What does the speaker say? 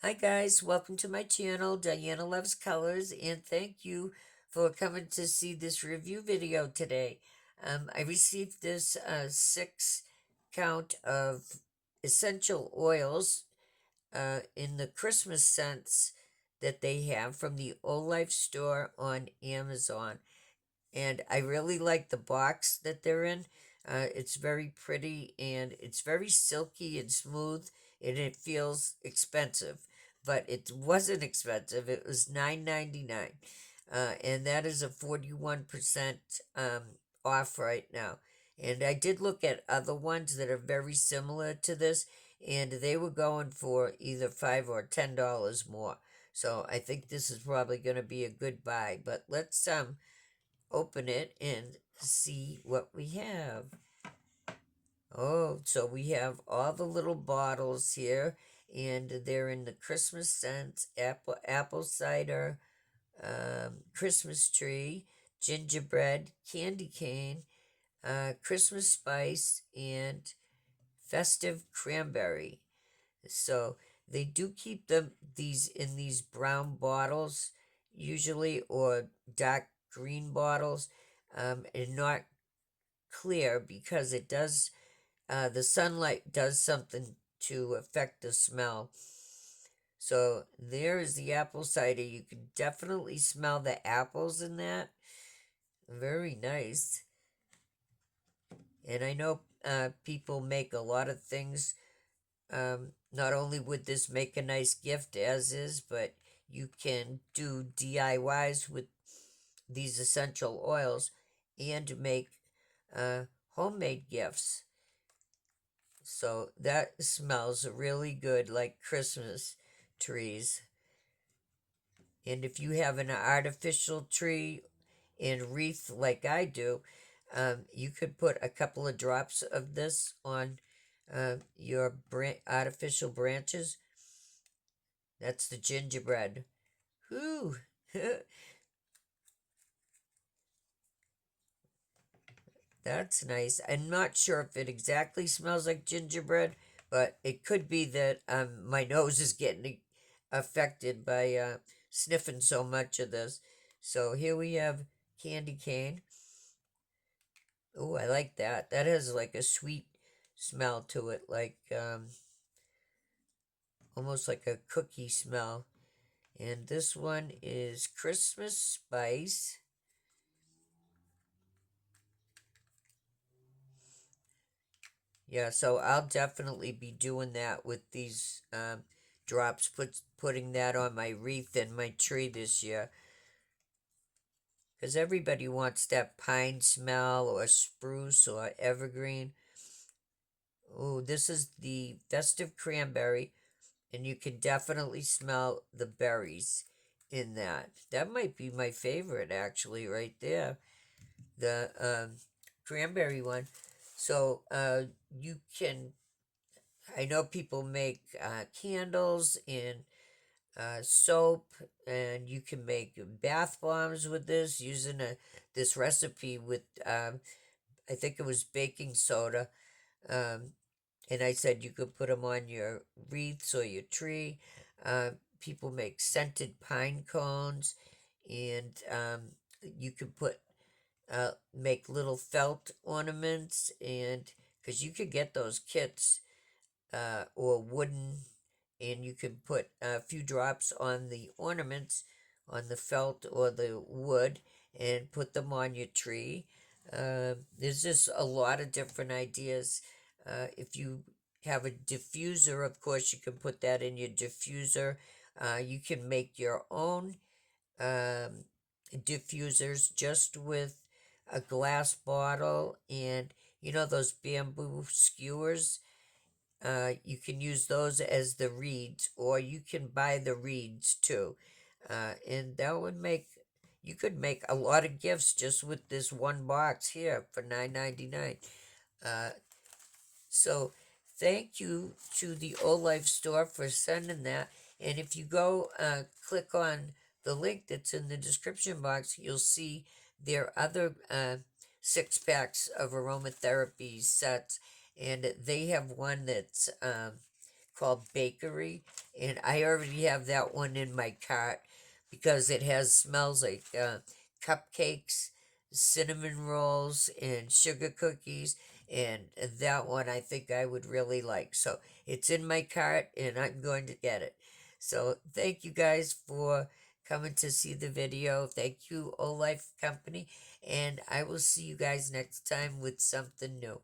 Hi guys, welcome to my channel, Diana Loves Colors, and thank you for coming to see this review video today. I received this 6 count of essential oils in the Christmas scents that they have from the Auelife Store on Amazon. And I really like the box that they're in. It's very pretty and it's very silky and smooth, and it feels expensive, but it wasn't expensive. It was $9.99, and that is a 41% off right now. And I did look at other ones that are very similar to this, and they were going for either $5 or $10 more. So I think this is probably going to be a good buy. But let's open it and see what we have. Oh, so we have all the little bottles here, and they're in the Christmas scents: apple cider, Christmas tree, gingerbread, candy cane, Christmas spice, and festive cranberry. So they do keep these in these brown bottles usually, or dark green bottles, and not clear, because it does the sunlight does something to affect the smell. So there is the apple cider. You can definitely smell the apples in that. Very nice. And I know people make a lot of things. Not only would this make a nice gift as is, but you can do DIYs with these essential oils and make uh, homemade gifts. So that smells really good, like Christmas trees. And if you have an artificial tree and wreath like I do, you could put a couple of drops of this on your artificial branches. That's the gingerbread. Whew. That's nice. I'm not sure if it exactly smells like gingerbread, but it could be that my nose is getting affected by sniffing so much of this. So here we have candy cane. Oh, I like that. That has like a sweet smell to it, like almost like a cookie smell. And this one is Christmas spice. Yeah, so I'll definitely be doing that with these drops, putting that on my wreath and my tree this year. Because everybody wants that pine smell or spruce or evergreen. Oh, this is the festive cranberry, and you can definitely smell the berries in that. That might be my favorite, actually, right there. The cranberry one. So you can, I know people make candles and soap, and you can make bath bombs with this using this recipe with, I think it was baking soda. Um, and I said you could put them on your wreaths or your tree. Uh, People make scented pine cones, and you can make little felt ornaments, and because you could get those kits or wooden, and you can put a few drops on the ornaments, on the felt or the wood, and put them on your tree. There's just a lot of different ideas. If you have a diffuser, of course, you can put that in your diffuser. You can make your own um, diffusers just with a glass bottle and, those bamboo skewers. You can use those as the reeds, or you can buy the reeds too. And that would make, you could make a lot of gifts just with this one box here for $9.99. Uh, so thank you to the Auelife Store for sending that. And if you go click on the link that's in the description box, you'll see their other 6 packs of aromatherapy sets, and they have one that's called Bakery, and I already have that one in my cart because it has smells like cupcakes, cinnamon rolls, and sugar cookies. And that one I think I would really like. So it's in my cart and I'm going to get it. So thank you guys for coming to see the video. Thank you, Auelife Company. And I will see you guys next time with something new.